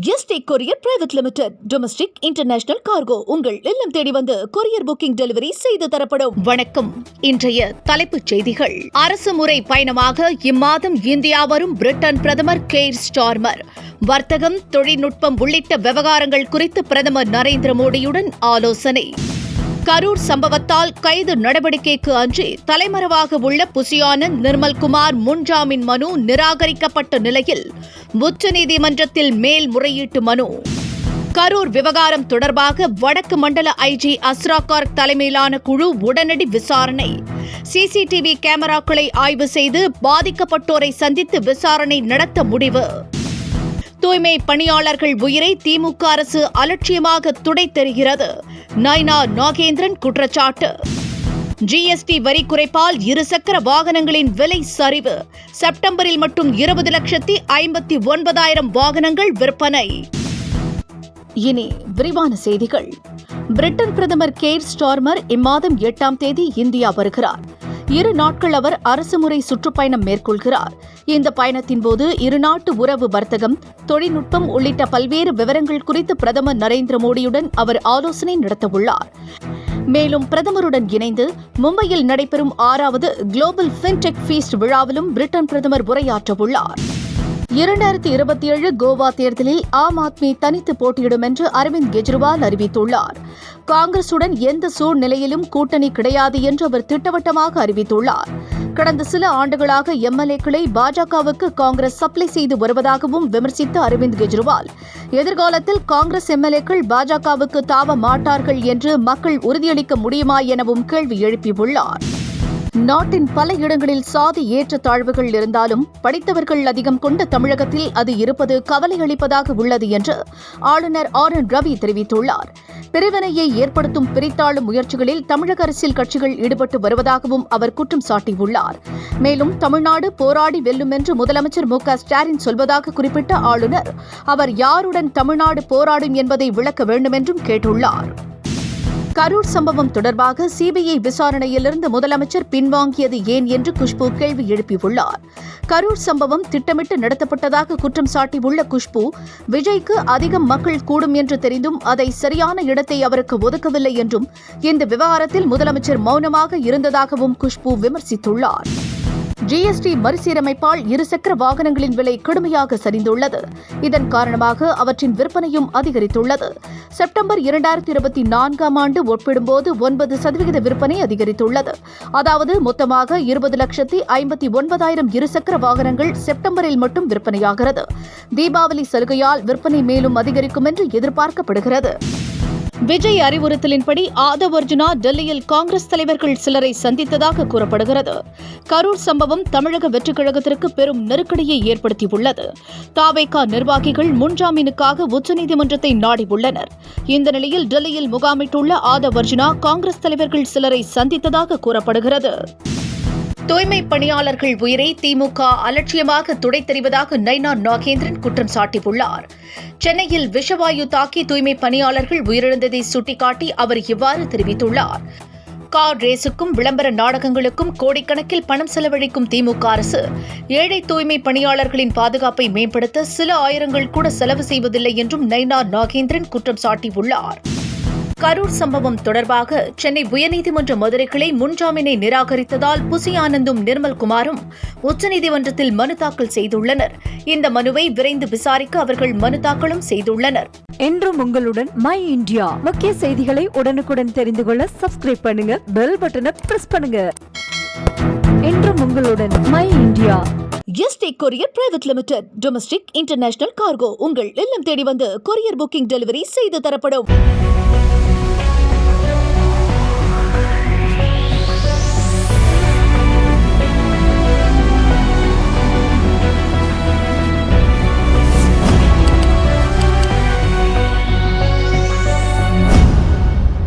Yesterday courier private limited. Domestic international cargo உங்கள் இல்லம் தேடி வந்து கொரியர் புக்கிங் டெலிவரி செய்து தரப்படும். வணக்கம். இன்றைய தலைப்புச் செய்திகள். அரசு முறை பயணமாக இம்மாதம் இந்தியா வரும் பிரிட்டன் பிரதமர் கெய்ர் ஸ்டார்மர். வர்த்தகம், தொழில்நுட்பம் உள்ளிட்ட விவகாரங்கள் குறித்து பிரதமர் நரேந்திர மோடியுடன் ஆலோசனை. கரூர் சம்பவத்தால் கைது நடவடிக்கைக்கு அன்றி தலைமறைவாக உள்ள புசியானந்த் நிர்மல்குமார் முன்ஜாமீன் மனு நிராகரிக்கப்பட்ட நிலையில் உச்சநீதிமன்றத்தில் மேல்முறையீட்டு மனு. கரூர் விவகாரம் தொடர்பாக வடக்கு மண்டல ஐஜி அஸ்ரா கார்க் தலைமையிலான குழு உடனடி விசாரணை. சிசிடிவி கேமராக்களை ஆய்வு செய்து பாதிக்கப்பட்டோரை சந்தித்து விசாரணை நடத்த முடிவு. தூய்மை பணியாளர்கள் உயிரை திமுக அரசு அலட்சியமாக துடைத்தெறிகிறது. நைனா நாகேந்திரன் குற்றச்சாட்டு. ஜிஎஸ்டி வரி குறைப்பால் இருசக்கர வாகனங்களின் விலை சரிவு. செப்டம்பரில் மட்டும் 20,59,000 வாகனங்கள் விற்பனை. இனி விரிவான செய்திகள். பிரிட்டன் பிரதமர் கெய்ர் ஸ்டார்மர் இம்மாதம் 8ஆம் தேதி இந்தியா வருகிறார். 2 நாட்கள் அவர் அரசுமுறை சுற்றுப்பயணம் மேற்கொள்கிறார். இந்த பயணத்தின் போது இருநாட்டு உறவு, வர்த்தகம், தொழில்நுட்பம் உள்ளிட்ட பல்வேறு விவரங்கள் குறித்து பிரதமர் நரேந்திர மோடியுடன் அவர் ஆலோசனை நடத்தவுள்ளார். மேலும் பிரதமருடன் இணைந்து மும்பையில் நடைபெறும் 6வது குளோபல் ஃபின்டெக் ஃபீஸ்ட் விழாவிலும் பிரிட்டன் பிரதமர் உரையாற்றவுள்ளார். 2027 கோவா தேர்தலில் ஆம் ஆத்மி தனித்து போட்டியிடும் என்று அரவிந்த் கெஜ்ரிவால் அறிவித்துள்ளார். காங்கிரசுடன் எந்த சூழ்நிலையிலும் கூட்டணி கிடையாது என்று அவர் திட்டவட்டமாக அறிவித்துள்ளார். கடந்த சில ஆண்டுகளாக எம்எல்ஏக்களை பாஜகவுக்கு காங்கிரஸ் சப்ளை செய்து வருவதாகவும் விமர்சித்த அரவிந்த் கெஜ்ரிவால், எதிர்காலத்தில் காங்கிரஸ் எம்எல்ஏக்கள் பாஜகவுக்கு தாவ மாட்டார்கள் என்று மக்கள் உறுதியளிக்க முடியுமா எனவும் கேள்வி எழுப்பியுள்ளார். நாட்டின் பல இடங்களில் சாதி ஏற்றத்தாழ்வுகள் இருந்தாலும் படித்தவர்கள் அதிகம் கொண்ட தமிழகத்தில் அது இருப்பது கவலை அளிப்பதாக உள்ளது என்று ஆளுநர் RN ரவி தெரிவித்துள்ளார். பிரிவினையை ஏற்படுத்தும் பிரித்தாளும் முயற்சிகளில் தமிழக அரசியல் கட்சிகள் ஈடுபட்டு வருவதாகவும் அவர் குற்றம் சாட்டியுள்ளார். மேலும் தமிழ்நாடு போராடி வெல்லும் என்று முதலமைச்சர் மு க ஸ்டாலின் சொல்வதாக குறிப்பிட்ட ஆளுநர், அவர் யாருடன் தமிழ்நாடு போராடும் என்பதை விளக்க வேண்டும் என்றும் கேட்டுள்ளார். கரூர் சம்பவம் தொடர்பாக சிபிஐ விசாரணையிலிருந்து முதலமைச்சர் பின்வாங்கியது ஏன் என்று குஷ்பு கேள்வி எழுப்பியுள்ளார். கரூர் சம்பவம் திட்டமிட்டு நடத்தப்பட்டதாக குற்றம் சாட்டியுள்ள குஷ்பு, விஜய்க்கு அதிகம் மக்கள் கூடும் என்று தெரிந்தும் அதை சரியான இடத்தை அவருக்கு ஒதுக்கவில்லை என்றும் இந்த விவகாரத்தில் முதலமைச்சர் மௌனமாக இருந்ததாகவும் குஷ்பு விமர்சித்துள்ளார். ஜிஎஸ்டி மறுசீரமைப்பால் இருசக்கர வாகனங்களின் விலை கடுமையாக சரிந்துள்ளது. இதன் காரணமாக அவற்றின் விற்பனையும் அதிகரித்துள்ளது. செப்டம்பர் 2024ஆம் ஆண்டு ஒப்பிடும்போது 9% விற்பனை அதிகரித்துள்ளது. அதாவது மொத்தமாக 20,59,000 இருசக்கர வாகனங்கள் செப்டம்பரில் மட்டும் விற்பனையாகிறது. தீபாவளி சலுகையால் விற்பனை மேலும் அதிகரிக்கும் என்று எதிர்பார்க்கப்படுகிறது. விஜய் அறிவுறுத்தலின்படி ஆதவ் அர்ஜுனா டெல்லியில் காங்கிரஸ் தலைவர்கள் சிலரை சந்தித்ததாக கூறப்படுகிறது. கரூர் சம்பவம் தமிழக வெற்றிக் கழகத்திற்கு பெரும் நெருக்கடியை ஏற்படுத்தியுள்ளது. தாவேகா நிர்வாகிகள் முன்ஜாமீனுக்காக உச்சநீதிமன்றத்தை நாடியுள்ளனர். இந்த நிலையில் டெல்லியில் முகாமிட்டுள்ள ஆதவ் அர்ஜுனா காங்கிரஸ் தலைவர்கள் சிலரை சந்தித்ததாக கூறப்படுகிறது. தூய்மை பணியாளர்கள் உயிரை திமுக அலட்சியமாக துடைத்தெறிவதாக நைனா நாகேந்திரன் குற்றம் சாட்டியுள்ளார். சென்னையில் விஷவாயு தாக்கி தூய்மை பணியாளர்கள் உயிரிழந்ததை சுட்டிக்காட்டி அவர் இவ்வாறு தெரிவித்துள்ளார். கார் ரேசுக்கும் விளம்பர நாடகங்களுக்கும் கோடிக்கணக்கில் பணம் செலவழிக்கும் திமுக அரசு ஏழை தூய்மை பணியாளர்களின் பாதுகாப்பை மேம்படுத்த சில ஆயிரங்கள் கூட செலவு செய்வதில்லை என்றும் நைனா நாகேந்திரன் குற்றம் சாட்டியுள்ளார். கரூர் சம்பவம் தொடர்பாக சென்னை உயர்நீதிமன்ற மதுரை கிளை முன்ஜாமீனை நிராகரித்ததால் புசியானந்தும் நிர்மல்குமாரும் உச்சநீதிமன்றத்தில் மனு தாக்கல் செய்துள்ளனர். இந்த மனுவை விரைந்து விசாரிக்க அவர்கள் மனு தாக்கலும் செய்துள்ளனர். என்றும் உங்களுடன் மை இந்தியா. முக்கிய செய்திகளை உடனுக்குடன் தெரிந்து கொள்ள சப்ஸ்கிரைப் பண்ணுங்க, பெல் பட்டனை பிரஸ் பண்ணுங்க. என்றும் உங்களுடன் my India. Yesterday courier private limited. Domestic international cargo உங்கள் இல்லம் தேடி வந்து கொரியர் புக்கிங் டெலிவரி செய்து தரப்படும்.